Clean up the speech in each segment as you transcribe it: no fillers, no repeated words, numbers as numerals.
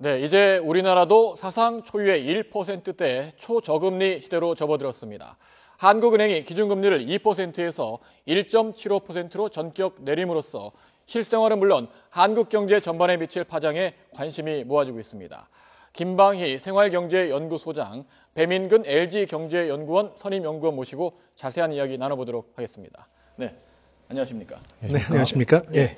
네, 이제 우리나라도 사상 초유의 1%대 초저금리 시대로 접어들었습니다. 한국은행이 기준금리를 2%에서 1.75%로 전격 내림으로써 실생활은 물론 한국 경제 전반에 미칠 파장에 관심이 모아지고 있습니다. 김방희 생활경제연구소장, 배민근 LG경제연구원 선임연구원 모시고 자세한 이야기 나눠보도록 하겠습니다. 네, 안녕하십니까? 네, 안녕하십니까? 예.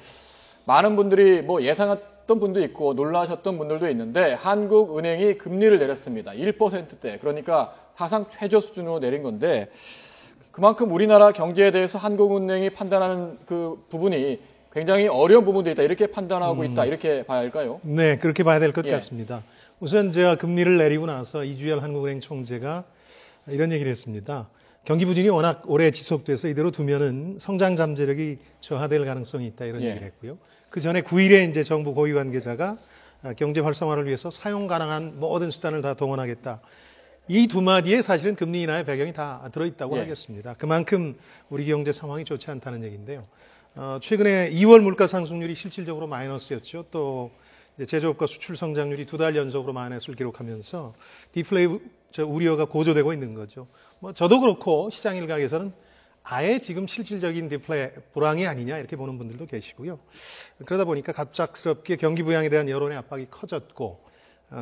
많은 분들이 예상했던 분도 있고 놀라셨던 분들도 있는데 한국은행이 금리를 내렸습니다. 1%대, 그러니까 사상 최저 수준으로 내린 건데 그만큼 우리나라 경제에 대해서 한국은행이 판단하는 그 부분이 굉장히 어려운 부분도 있다, 이렇게 판단하고 있다, 이렇게 봐야 할까요? 네, 그렇게 봐야 될 것 같습니다. 우선 제가 금리를 내리고 나서 이주열 한국은행 총재가 이런 얘기를 했습니다. 경기 부진이 워낙 오래 지속돼서 이대로 두면은 성장 잠재력이 저하될 가능성이 있다, 이런 얘기를 했고요. 그 전에 9일에 이제 정부 고위 관계자가 경제 활성화를 위해서 사용 가능한 모든 수단을 다 동원하겠다. 이 두 마디에 사실은 금리 인하의 배경이 다 들어있다고 하겠습니다. 그만큼 우리 경제 상황이 좋지 않다는 얘기인데요. 최근에 2월 물가 상승률이 실질적으로 마이너스였죠. 또 제조업과 수출 성장률이 2달 연속으로 마이너스를 기록하면서 디플레이 우려가 고조되고 있는 거죠. 저도 그렇고 시장 일각에서는 아예 지금 실질적인 디플레이 불황이 아니냐, 이렇게 보는 분들도 계시고요. 그러다 보니까 갑작스럽게 경기 부양에 대한 여론의 압박이 커졌고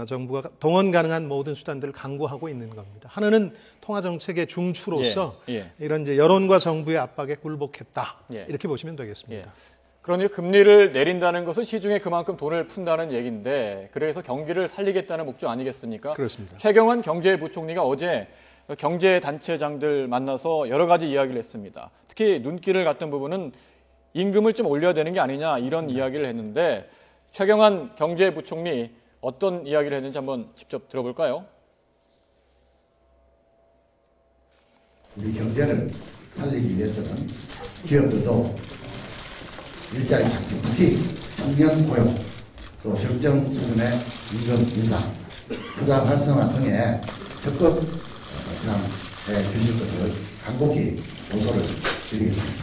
정부가 동원 가능한 모든 수단들을 강구하고 있는 겁니다. 하나는 통화정책의 중추로서 이런 이제 여론과 정부의 압박에 굴복했다, 이렇게 보시면 되겠습니다. 그러니 금리를 내린다는 것은 시중에 그만큼 돈을 푼다는 얘기인데, 그래서 경기를 살리겠다는 목적 아니겠습니까? 그렇습니다. 최경환 경제부총리가 어제 경제단체장들 만나서 여러 가지 이야기를 했습니다. 특히 눈길을 갔던 부분은 임금을 좀 올려야 되는 게 아니냐, 이런 이야기를 했는데, 최경환 경제부총리 어떤 이야기를 했는지 한번 직접 들어볼까요? 우리 경제를 살리기 위해서는 기업들도 일자리 창출, 특히 청년 고용, 또 적정 수준의 임금 인상, 투자 활성화 등에 적극 협조해 주실 것을 간곡히 호소를 드리겠습니다.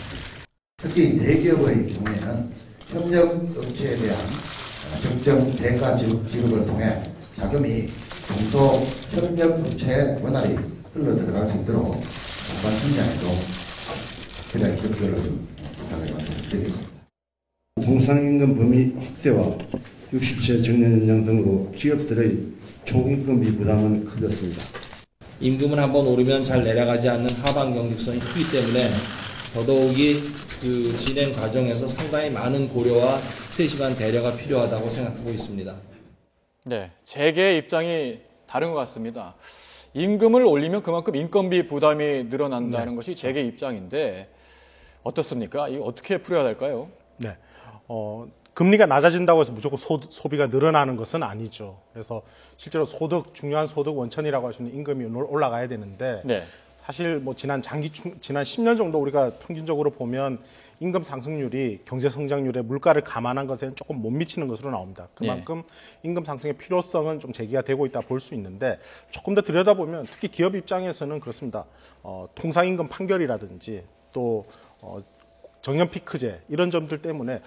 특히 대기업의 경우에는 협력업체에 대한 적정 대가 지급을 통해 자금이 중소협력업체의 원활히 흘러들어갈 수 있도록 전반 성장에도 그래 접근을 부탁을 드리겠습니다. 통상임금 범위 확대와 60세 정년 연장 등으로 기업들의 총임금비 부담은 커졌습니다. 임금은 한번 오르면 잘 내려가지 않는 하방 경직성이 크기 때문에 더더욱이 그 진행 과정에서 상당히 많은 고려와 세심한 배려가 필요하다고 생각하고 있습니다. 네, 재계의 입장이 다른 것 같습니다. 임금을 올리면 그만큼 인건비 부담이 늘어난다는 것이 재계 입장인데 어떻습니까? 이거 어떻게 풀어야 될까요? 네, 금리가 낮아진다고 해서 무조건 소비가 늘어나는 것은 아니죠. 그래서 실제로 중요한 소득 원천이라고 할 수 있는 임금이 올라가야 되는데, 사실 지난 10년 정도 우리가 평균적으로 보면 임금 상승률이 경제 성장률에 물가를 감안한 것에는 조금 못 미치는 것으로 나옵니다. 그만큼 임금 상승의 필요성은 좀 제기가 되고 있다 볼 수 있는데, 조금 더 들여다보면 특히 기업 입장에서는 그렇습니다. 통상임금 판결이라든지 또 정년 피크제, 이런 점들 때문에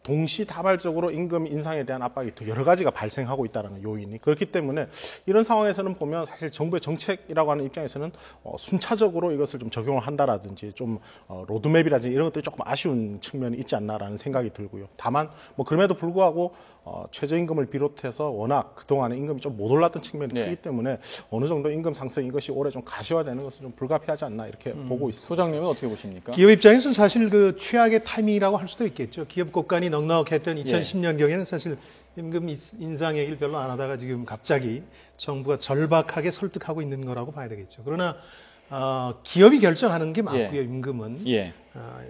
동시다발적으로 임금 인상에 대한 압박이 또 여러 가지가 발생하고 있다는 요인이, 그렇기 때문에 이런 상황에서는 보면 사실 정부의 정책이라고 하는 입장에서는 순차적으로 이것을 좀 적용을 한다라든지 좀 로드맵이라든지 이런 것들이 조금 아쉬운 측면이 있지 않나라는 생각이 들고요. 다만 그럼에도 불구하고 최저임금을 비롯해서 워낙 그동안에 임금이 좀 못 올랐던 측면이 크기 때문에 어느 정도 임금 상승 이것이 올해 좀 가시화되는 것은 좀 불가피하지 않나, 이렇게 보고 있습니다. 소장님은 어떻게 보십니까? 기업 입장에서는 사실 그 최악의 타이밍이라고 할 수도 있겠죠. 기업 곡간이 넉넉했던 2010년경에는 사실 임금 인상 얘기를 별로 안 하다가 지금 갑자기 정부가 절박하게 설득하고 있는 거라고 봐야 되겠죠. 그러나 기업이 결정하는 게 맞고요. 임금은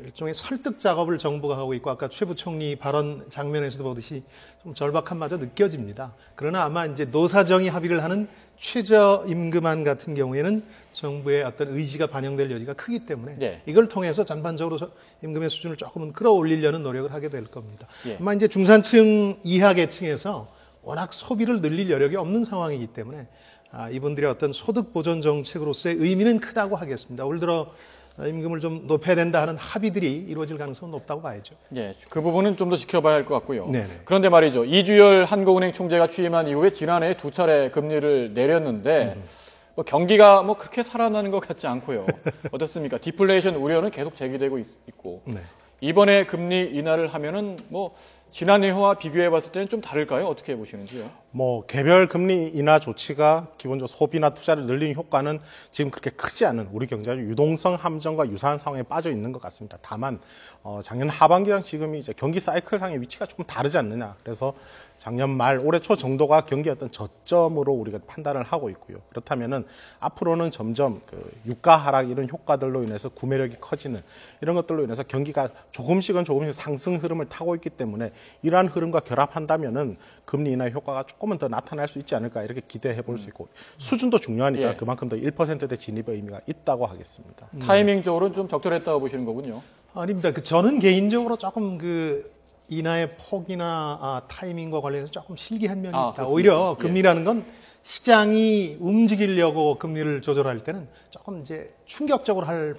일종의 설득 작업을 정부가 하고 있고, 아까 최 부총리 발언 장면에서도 보듯이 좀 절박함마저 느껴집니다. 그러나 아마 이제 노사정이 합의를 하는 최저임금안 같은 경우에는 정부의 어떤 의지가 반영될 여지가 크기 때문에 이걸 통해서 전반적으로 임금의 수준을 조금은 끌어올리려는 노력을 하게 될 겁니다. 아마 이제 중산층 이하 계층에서 워낙 소비를 늘릴 여력이 없는 상황이기 때문에 이분들의 어떤 소득 보전 정책으로서의 의미는 크다고 하겠습니다. 올 들어 임금을 좀 높여야 된다 하는 합의들이 이루어질 가능성은 높다고 봐야죠. 예, 그 부분은 좀 더 지켜봐야 할 것 같고요. 네네. 그런데 말이죠. 이주열 한국은행 총재가 취임한 이후에 지난해 2차례 금리를 내렸는데 뭐 경기가 뭐 그렇게 살아나는 것 같지 않고요. 어떻습니까? 디플레이션 우려는 계속 제기되고 있고 네. 이번에 금리 인하를 하면은 뭐 지난해와 비교해 봤을 때는 좀 다를까요? 어떻게 보시는지요? 뭐 개별 금리 인하 조치가 기본적으로 소비나 투자를 늘리는 효과는 지금 그렇게 크지 않은 우리 경제가 유동성 함정과 유사한 상황에 빠져 있는 것 같습니다. 다만 작년 하반기랑 지금이 이제 경기 사이클상의 위치가 조금 다르지 않느냐. 그래서 작년 말 올해 초 정도가 경기 어떤 저점으로 우리가 판단을 하고 있고요. 그렇다면은 앞으로는 점점 그 유가 하락 이런 효과들로 인해서 구매력이 커지는 이런 것들로 인해서 경기가 조금씩 상승 흐름을 타고 있기 때문에 이러한 흐름과 결합한다면은 금리 인하 효과가 조금은 더 나타날 수 있지 않을까 이렇게 기대해 볼 수 있고 수준도 중요하니까 예. 그만큼 더 1%대 진입의 의미가 있다고 하겠습니다. 타이밍적으로는 좀 적절했다고 보시는 거군요. 아닙니다. 저는 개인적으로 조금 그 인하의 폭이나 타이밍과 관련해서 조금 실기한 면이 있다. 그렇습니까? 오히려 예. 금리라는 건 시장이 움직이려고 금리를 조절할 때는 조금 이제 충격적으로 하는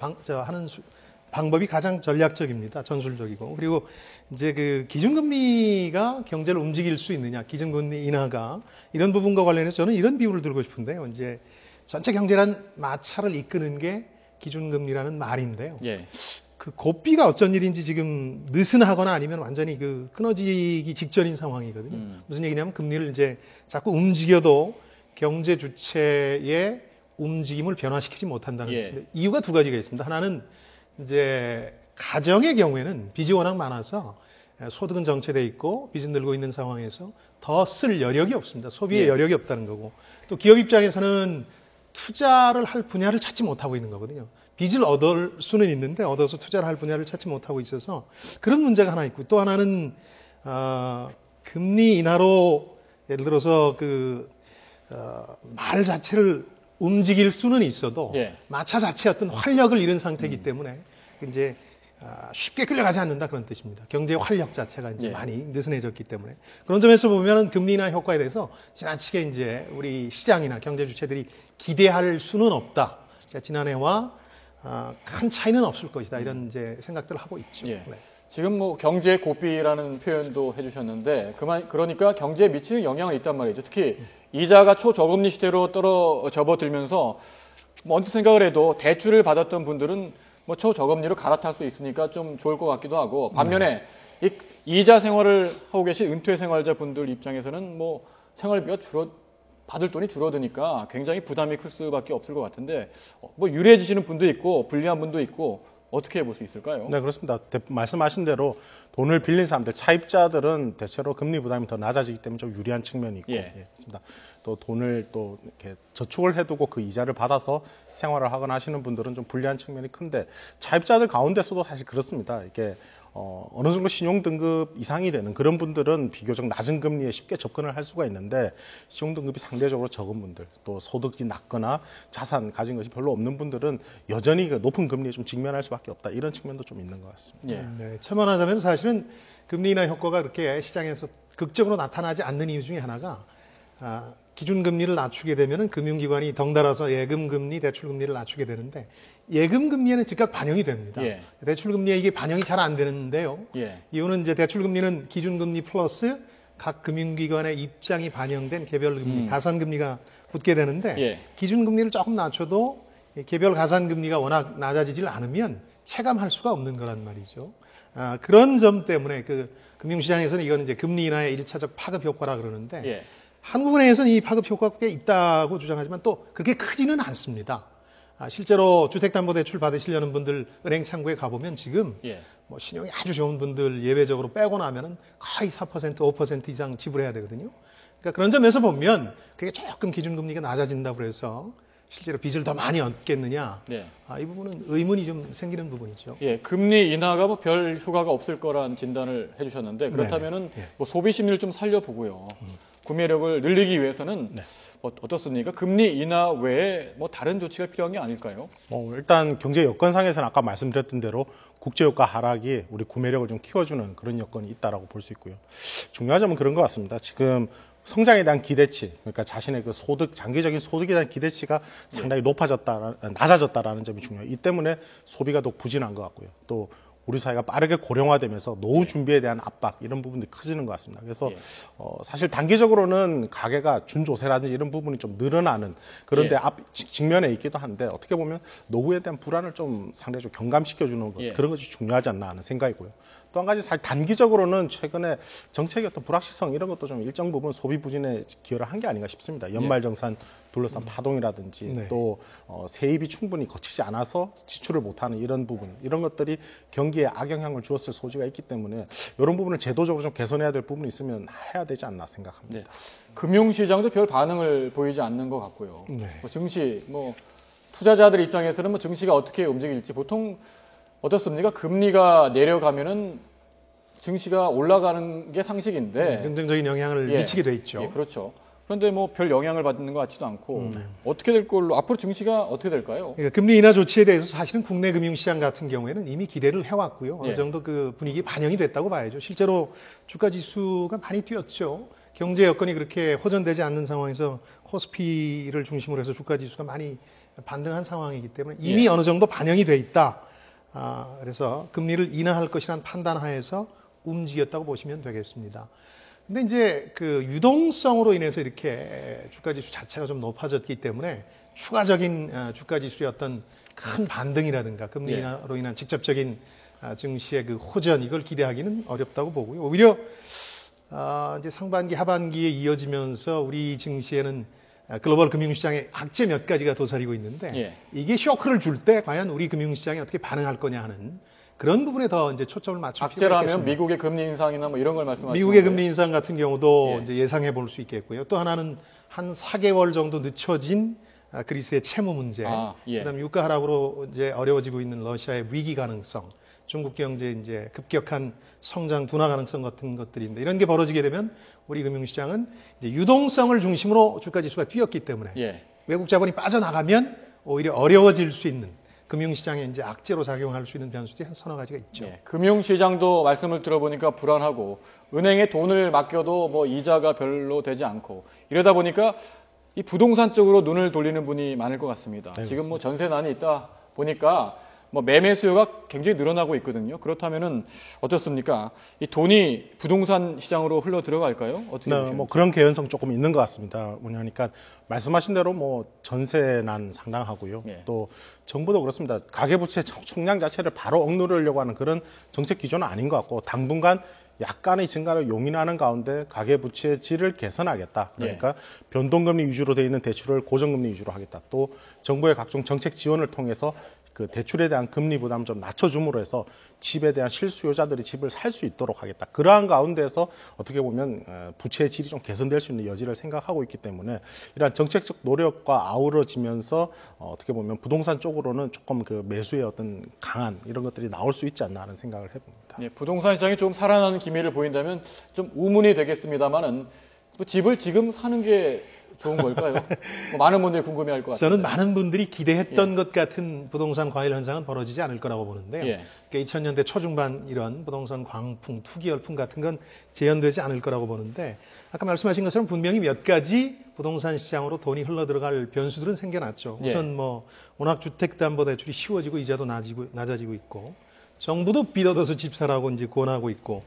방법이 가장 전략적입니다. 전술적이고. 그리고 이제 그 기준금리가 경제를 움직일 수 있느냐, 기준금리 인하가 이런 부분과 관련해서 저는 이런 비유를 들고 싶은데요. 이제 전체 경제란 마차를 이끄는 게 기준금리라는 말인데요. 예. 그 고삐가 어쩐 일인지 지금 느슨하거나 아니면 완전히 그 끊어지기 직전인 상황이거든요. 무슨 얘기냐면 금리를 이제 자꾸 움직여도 경제 주체의 움직임을 변화시키지 못한다는 예. 뜻인데 이유가 두 가지가 있습니다. 하나는 이제 가정의 경우에는 빚이 워낙 많아서 소득은 정체돼 있고 빚은 늘고 있는 상황에서 더 쓸 여력이 없습니다. 소비의 예. 여력이 없다는 거고 또 기업 입장에서는 투자를 할 분야를 찾지 못하고 있는 거거든요. 빚을 얻을 수는 있는데 얻어서 투자를 할 분야를 찾지 못하고 있어서 그런 문제가 하나 있고 또 하나는 금리 인하로 예를 들어서 말 자체를 움직일 수는 있어도 예. 마차 자체의 어떤 활력을 잃은 상태이기 때문에 이제 쉽게 끌려가지 않는다 그런 뜻입니다. 경제의 활력 자체가 이제 예. 많이 느슨해졌기 때문에 그런 점에서 보면 금리 인하 효과에 대해서 지나치게 이제 우리 시장이나 경제 주체들이 기대할 수는 없다. 지난해와 큰 차이는 없을 것이다. 이런 이제 생각들을 하고 있죠. 예. 네. 지금 뭐 경제 고삐라는 표현도 해주셨는데 그러니까 경제에 미치는 영향은 있단 말이죠. 특히 이자가 초저금리 시대로 접어들면서 뭐 언뜻 생각을 해도 대출을 받았던 분들은 뭐 초저금리로 갈아탈 수 있으니까 좀 좋을 것 같기도 하고 반면에 이 이자 생활을 하고 계신 은퇴 생활자 분들 입장에서는 뭐 생활비가 받을 돈이 줄어드니까 굉장히 부담이 클 수밖에 없을 것 같은데 뭐 유리해지시는 분도 있고 불리한 분도 있고 어떻게 볼 수 있을까요? 네, 그렇습니다. 말씀하신 대로 돈을 빌린 사람들, 차입자들은 대체로 금리 부담이 더 낮아지기 때문에 좀 유리한 측면이 있고, 예. 그렇습니다. 또 돈을 또 이렇게 저축을 해두고 그 이자를 받아서 생활을 하거나 하시는 분들은 좀 불리한 측면이 큰데 차입자들 가운데서도 사실 그렇습니다. 이게 어느 정도 신용 등급 이상이 되는 그런 분들은 비교적 낮은 금리에 쉽게 접근을 할 수가 있는데 신용 등급이 상대적으로 적은 분들 또 소득이 낮거나 자산 가진 것이 별로 없는 분들은 여전히 그 높은 금리에 좀 직면할 수밖에 없다 이런 측면도 좀 있는 것 같습니다. 예. 네, 첨언하자면 사실은 금리 인하 효과가 그렇게 시장에서 극적으로 나타나지 않는 이유 중에 하나가 기준금리를 낮추게 되면 금융기관이 덩달아서 예금금리, 대출금리를 낮추게 되는데 예금금리에는 즉각 반영이 됩니다. 예. 대출금리에 이게 반영이 잘 안 되는데요. 예. 이유는 이제 대출금리는 기준금리 플러스 각 금융기관의 입장이 반영된 개별금리, 가산금리가 붙게 되는데 예. 기준금리를 조금 낮춰도 개별 가산금리가 워낙 낮아지질 않으면 체감할 수가 없는 거란 말이죠. 그런 점 때문에 그 금융시장에서는 이거는 이제 금리 인하의 1차적 파급 효과라 그러는데 예. 한국은행에서는 이 파급 효과가 꽤 있다고 주장하지만 또 그렇게 크지는 않습니다. 실제로 주택담보대출 받으시려는 분들 은행 창구에 가보면 지금 예. 뭐 신용이 아주 좋은 분들 예외적으로 빼고 나면은 거의 4%, 5% 이상 지불해야 되거든요. 그러니까 그런 점에서 보면 그게 조금 기준금리가 낮아진다고 해서 실제로 빚을 더 많이 얻겠느냐. 네. 이 부분은 의문이 좀 생기는 부분이죠. 예, 금리 인하가 뭐 별 효과가 없을 거란 진단을 해주셨는데 그렇다면은 네. 뭐 소비 심리를 좀 살려보고요. 구매력을 늘리기 위해서는 어떻습니까? 금리 인하 외에 뭐 다른 조치가 필요한 게 아닐까요? 일단 경제 여건상에서는 아까 말씀드렸던 대로 국제유가 하락이 우리 구매력을 좀 키워주는 그런 여건이 있다라고 볼 수 있고요. 중요한 점은 그런 것 같습니다. 지금 성장에 대한 기대치, 그러니까 자신의 그 소득, 장기적인 소득에 대한 기대치가 상당히 낮아졌다라는 점이 중요해요. 이 때문에 소비가 더 부진한 것 같고요. 또 우리 사회가 빠르게 고령화되면서 노후 준비에 대한 압박 이런 부분들이 커지는 것 같습니다. 그래서 사실 단기적으로는 가계가 준조세라든지 이런 부분이 좀 늘어나는 그런데 직면에 있기도 한데 어떻게 보면 노후에 대한 불안을 좀 상당히 좀 경감시켜주는 것 그런 것이 중요하지 않나 하는 생각이고요. 또 한 가지 사실 단기적으로는 최근에 정책의 어떤 불확실성 이런 것도 좀 일정 부분 소비 부진에 기여를 한 게 아닌가 싶습니다. 연말정산 둘러싼 파동이라든지 또 세입이 충분히 거치지 않아서 지출을 못하는 이런 부분 이런 것들이 경기에 악영향을 주었을 소지가 있기 때문에 이런 부분을 제도적으로 좀 개선해야 될 부분이 있으면 해야 되지 않나 생각합니다. 금융시장도 별 반응을 보이지 않는 것 같고요. 뭐 증시, 뭐 투자자들 입장에서는 뭐 증시가 어떻게 움직일지 보통 어떻습니까? 금리가 내려가면은 증시가 올라가는 게 상식인데 긍정적인 영향을 미치게 돼 있죠. 그렇죠. 그런데 뭐 별 영향을 받는 것 같지도 않고 어떻게 될 걸로 앞으로 증시가 어떻게 될까요? 그러니까 금리 인하 조치에 대해서 사실은 국내 금융시장 같은 경우에는 이미 기대를 해왔고요. 어느 정도 그 분위기 반영이 됐다고 봐야죠. 실제로 주가 지수가 많이 뛰었죠. 경제 여건이 그렇게 호전되지 않는 상황에서 코스피를 중심으로 해서 주가 지수가 많이 반등한 상황이기 때문에 이미 어느 정도 반영이 돼 있다. 그래서 금리를 인하할 것이라는 판단하에서 움직였다고 보시면 되겠습니다. 근데 이제 그 유동성으로 인해서 이렇게 주가지수 자체가 좀 높아졌기 때문에 추가적인 주가지수의 어떤 큰 반등이라든가 금리 인하로 인한 직접적인 증시의 그 호전 이걸 기대하기는 어렵다고 보고요. 오히려 이제 상반기 하반기에 이어지면서 우리 증시에는 글로벌 금융시장의 악재 몇 가지가 도사리고 있는데 이게 쇼크를 줄 때 과연 우리 금융시장이 어떻게 반응할 거냐 하는 그런 부분에 더 이제 초점을 맞출 필요가 있겠습니다. 악재라면 미국의 금리 인상이나 뭐 이런 걸 말씀하시는 미국의 거예요? 금리 인상 같은 경우도 이제 예상해 볼 수 있겠고요. 또 하나는 한 4개월 정도 늦춰진 그리스의 채무 문제, 그다음에 유가 하락으로 이제 어려워지고 있는 러시아의 위기 가능성, 중국 경제 이제 급격한 성장 둔화 가능성 같은 것들인데 이런 게 벌어지게 되면 우리 금융시장은 이제 유동성을 중심으로 주가 지수가 뛰었기 때문에 외국 자본이 빠져나가면 오히려 어려워질 수 있는 금융시장에 이제 악재로 작용할 수 있는 변수들이 한 서너 가지가 있죠. 금융시장도 말씀을 들어보니까 불안하고 은행에 돈을 맡겨도 뭐 이자가 별로 되지 않고 이러다 보니까 이 부동산 쪽으로 눈을 돌리는 분이 많을 것 같습니다. 지금 뭐 전세난이 있다 보니까 뭐 매매 수요가 굉장히 늘어나고 있거든요. 그렇다면은 어떻습니까? 이 돈이 부동산 시장으로 흘러 들어갈까요? 어떻게 보십니까? 뭐 그런 개연성 조금 있는 것 같습니다. 뭐냐니까 말씀하신 대로 뭐 전세난 상당하고요. 또 정부도 그렇습니다. 가계부채 총량 자체를 바로 억누르려고 하는 그런 정책 기조는 아닌 것 같고 당분간 약간의 증가를 용인하는 가운데 가계부채의 질을 개선하겠다. 그러니까 변동금리 위주로 되어 있는 대출을 고정금리 위주로 하겠다. 또 정부의 각종 정책 지원을 통해서 그 대출에 대한 금리 부담을 좀 낮춰줌으로 해서 집에 대한 실수요자들이 집을 살 수 있도록 하겠다. 그러한 가운데서 어떻게 보면 부채의 질이 좀 개선될 수 있는 여지를 생각하고 있기 때문에 이러한 정책적 노력과 아우러지면서 어떻게 보면 부동산 쪽으로는 조금 그 매수의 어떤 강한 이런 것들이 나올 수 있지 않나 하는 생각을 해봅니다. 부동산 시장이 좀 살아나는 기미를 보인다면 좀 우문이 되겠습니다만은 집을 지금 사는 게 좋은 걸까요? 뭐 많은 분들이 궁금해할 것 같아요. 저는 많은 분들이 기대했던 것 같은 부동산 과열 현상은 벌어지지 않을 거라고 보는데요. 그러니까 2000년대 초중반 이런 부동산 광풍, 투기 열풍 같은 건 재현되지 않을 거라고 보는데 아까 말씀하신 것처럼 분명히 몇 가지 부동산 시장으로 돈이 흘러 들어갈 변수들은 생겨났죠. 우선 뭐 워낙 주택담보대출이 쉬워지고 이자도 낮아지고 있고 정부도 빚 얻어서 집 사라고 이제 권하고 있고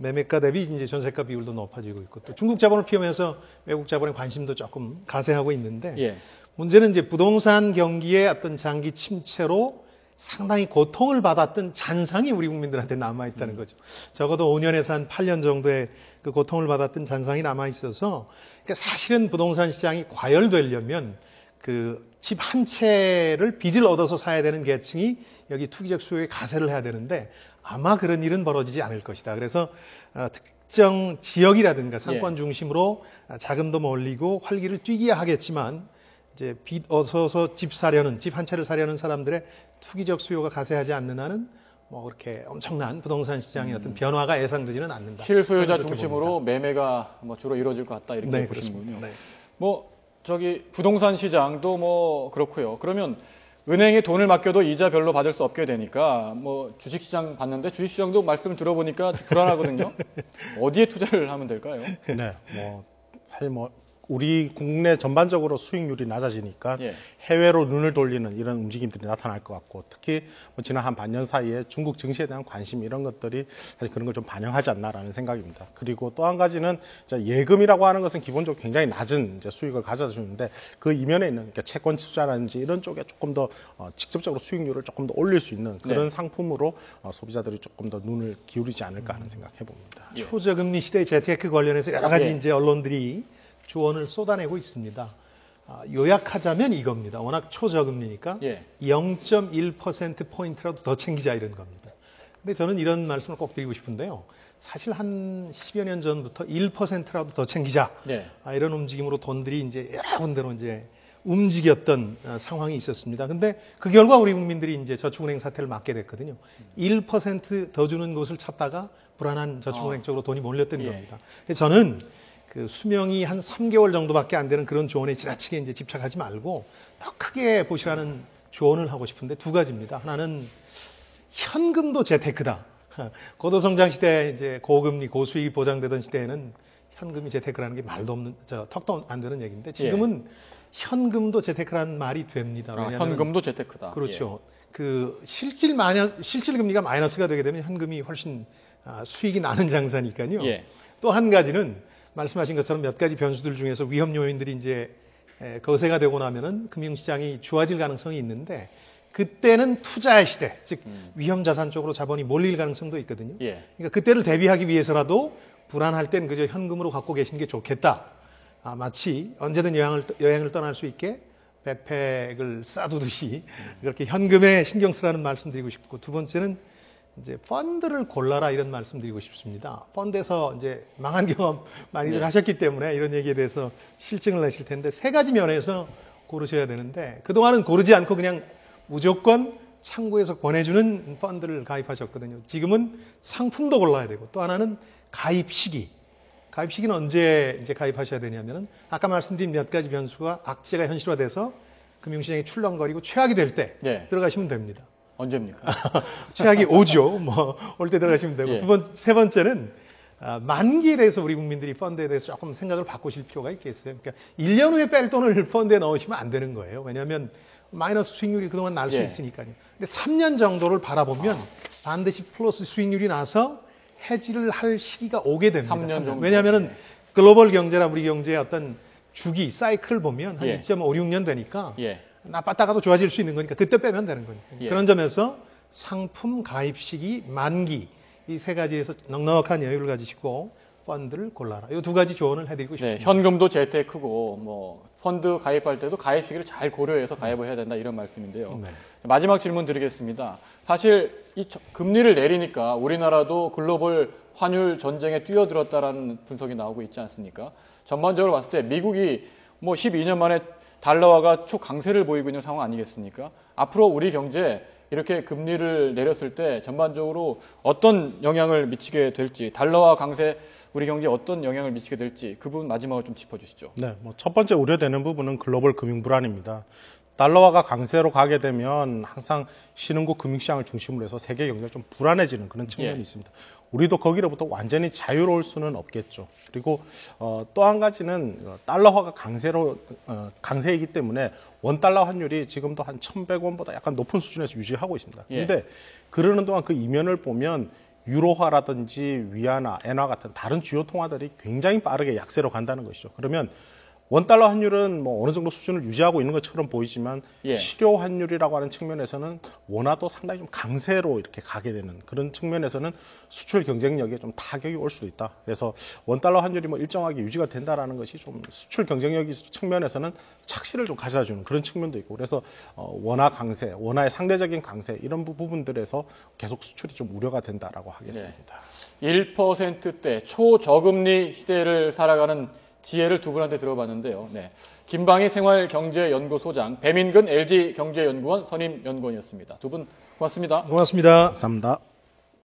매매가 대비 이제 전세가 비율도 높아지고 있고 또 중국 자본을 피우면서 외국 자본의 관심도 조금 가세하고 있는데 문제는 이제 부동산 경기의 어떤 장기 침체로 상당히 고통을 받았던 잔상이 우리 국민들한테 남아 있다는 거죠. 적어도 5년에서 한 8년 정도의 그 고통을 받았던 잔상이 남아 있어서 그러니까 사실은 부동산 시장이 과열되려면 그 집 한 채를 빚을 얻어서 사야 되는 계층이 여기 투기적 수요에 가세를 해야 되는데 아마 그런 일은 벌어지지 않을 것이다. 그래서 특정 지역이라든가 상권 중심으로 자금도 몰리고 활기를 뛰기야 하겠지만 이제 빚 얻어서 집 한 채를 사려는 사람들의 투기적 수요가 가세하지 않는 한은 뭐 그렇게 엄청난 부동산 시장의 어떤 변화가 예상되지는 않는다. 실소유자 중심으로 봅니다. 매매가 뭐 주로 이루어질 것 같다 이렇게 보시는군요. 뭐 저기 부동산 시장도 뭐 그렇고요. 그러면 은행에 돈을 맡겨도 이자 별로 받을 수 없게 되니까 뭐 주식시장 봤는데 주식시장도 말씀 들어보니까 불안하거든요. 어디에 투자를 하면 될까요? 뭐 사실 뭐 우리 국내 전반적으로 수익률이 낮아지니까 예. 해외로 눈을 돌리는 이런 움직임들이 나타날 것 같고, 특히 뭐 지난 한 반년 사이에 중국 증시에 대한 관심 이런 것들이 사실 그런 걸 좀 반영하지 않나라는 생각입니다. 그리고 또 한 가지는 예금이라고 하는 것은 기본적으로 굉장히 낮은 이제 수익을 가져다 주는데, 그 이면에 있는 그러니까 채권 투자라든지 이런 쪽에 조금 더 직접적으로 수익률을 조금 더 올릴 수 있는 그런 상품으로 소비자들이 조금 더 눈을 기울이지 않을까 하는 생각해 봅니다. 초저금리 시대 재테크 관련해서 여러 가지 이제 언론들이 조언을 쏟아내고 있습니다. 요약하자면 이겁니다. 워낙 초저금리니까 0.1%포인트라도 더 챙기자 이런 겁니다. 근데 저는 이런 말씀을 꼭 드리고 싶은데요. 사실 한 10여 년 전부터 1%라도 더 챙기자. 이런 움직임으로 돈들이 이제 여러 군데로 이제 움직였던 상황이 있었습니다. 근데 그 결과 우리 국민들이 이제 저축은행 사태를 맞게 됐거든요. 1% 더 주는 곳을 찾다가 불안한 저축은행 쪽으로 돈이 몰렸던 겁니다. 저는 그 수명이 한 3개월 정도밖에 안 되는 그런 조언에 지나치게 이제 집착하지 말고 더 크게 보시라는 조언을 하고 싶은데 두 가지입니다. 하나는 현금도 재테크다. 고도성장 시대 이제 고금리 고수익이 보장되던 시대에는 현금이 재테크라는 게 말도 없는 턱도 안 되는 얘기인데 지금은 현금도 재테크라는 말이 됩니다. 현금도 재테크다. 그렇죠. 그 실질 금리가 마이너스가 되게 되면 현금이 훨씬 수익이 나는 장사니까요. 또 한 가지는 말씀하신 것처럼 몇 가지 변수들 중에서 위험 요인들이 이제 거세가 되고 나면은 금융시장이 좋아질 가능성이 있는데 그때는 투자의 시대, 즉 위험 자산 쪽으로 자본이 몰릴 가능성도 있거든요. 그러니까 그때를 대비하기 위해서라도 불안할 땐 그저 현금으로 갖고 계시는 게 좋겠다. 마치 언제든 여행을 떠날 수 있게 백팩을 싸두듯이 그렇게 현금에 신경 쓰라는 말씀드리고 싶고, 두 번째는 이제 펀드를 골라라 이런 말씀드리고 싶습니다. 펀드에서 이제 망한 경험 많이들 하셨기 때문에 이런 얘기에 대해서 실증을 내실 텐데 세 가지 면에서 고르셔야 되는데 그동안은 고르지 않고 그냥 무조건 창구에서 권해주는 펀드를 가입하셨거든요. 지금은 상품도 골라야 되고, 또 하나는 가입 시기. 가입 시기는 언제 이제 가입하셔야 되냐면은 아까 말씀드린 몇 가지 변수가 악재가 현실화돼서 금융시장이 출렁거리고 최악이 될 때 들어가시면 됩니다. 언제입니까? 최악이 오죠. 뭐 올 때 들어가시면 되고, 세 번째는 만기에 대해서 우리 국민들이 펀드에 대해서 조금 생각을 바꾸실 필요가 있겠어요. 그러니까 1년 후에 뺄 돈을 펀드에 넣으시면 안 되는 거예요. 왜냐하면 마이너스 수익률이 그동안 날 수 있으니까요. 근데 3년 정도를 바라보면 반드시 플러스 수익률이 나서 해지를 할 시기가 오게 됩니다. 3년 정도. 왜냐하면 글로벌 경제나 우리 경제의 어떤 주기, 사이클을 보면 한 2.56년 되니까 나빴다가도 좋아질 수 있는 거니까 그때 빼면 되는 거니까. 그런 점에서 상품 가입 시기, 만기 이 세 가지에서 넉넉한 여유를 가지시고 펀드를 골라라. 이 두 가지 조언을 해드리고 싶습니다. 현금도 재테크고 뭐 펀드 가입할 때도 가입 시기를 잘 고려해서 가입을 해야 된다 이런 말씀인데요. 마지막 질문 드리겠습니다. 사실 이 금리를 내리니까 우리나라도 글로벌 환율 전쟁에 뛰어들었다라는 분석이 나오고 있지 않습니까? 전반적으로 봤을 때 미국이 뭐 12년 만에 달러화가 초강세를 보이고 있는 상황 아니겠습니까? 앞으로 우리 경제 이렇게 금리를 내렸을 때 전반적으로 어떤 영향을 미치게 될지, 달러화 강세 우리 경제에 어떤 영향을 미치게 될지 그 부분 마지막으로 좀 짚어주시죠. 네, 뭐 첫 번째 우려되는 부분은 글로벌 금융 불안입니다. 달러화가 강세로 가게 되면 항상 신흥국 금융시장을 중심으로 해서 세계 경제가 좀 불안해지는 그런 측면이 있습니다. 우리도 거기로부터 완전히 자유로울 수는 없겠죠. 그리고 또 한 가지는 달러화가 강세이기 때문에 원달러 환율이 지금도 한 1,100원보다 약간 높은 수준에서 유지하고 있습니다. 그런데 그러는 동안 그 이면을 보면 유로화라든지 위안화, 엔화 같은 다른 주요 통화들이 굉장히 빠르게 약세로 간다는 것이죠. 그러면 원달러 환율은 뭐 어느 정도 수준을 유지하고 있는 것처럼 보이지만 실효 환율이라고 하는 측면에서는 원화도 상당히 좀 강세로 이렇게 가게 되는 그런 측면에서는 수출 경쟁력에 좀 타격이 올 수도 있다. 그래서 원달러 환율이 뭐 일정하게 유지가 된다라는 것이 좀 수출 경쟁력 측면에서는 착시를 좀 가져다주는 그런 측면도 있고, 그래서 원화 강세, 원화의 상대적인 강세 이런 부분들에서 계속 수출이 좀 우려가 된다라고 하겠습니다. 1%대 초저금리 시대를 살아가는 지혜를 두 분한테 들어봤는데요. 김방희 생활경제연구소장, 배민근 LG경제연구원 선임연구원이었습니다. 두 분 고맙습니다. 고맙습니다. 감사합니다.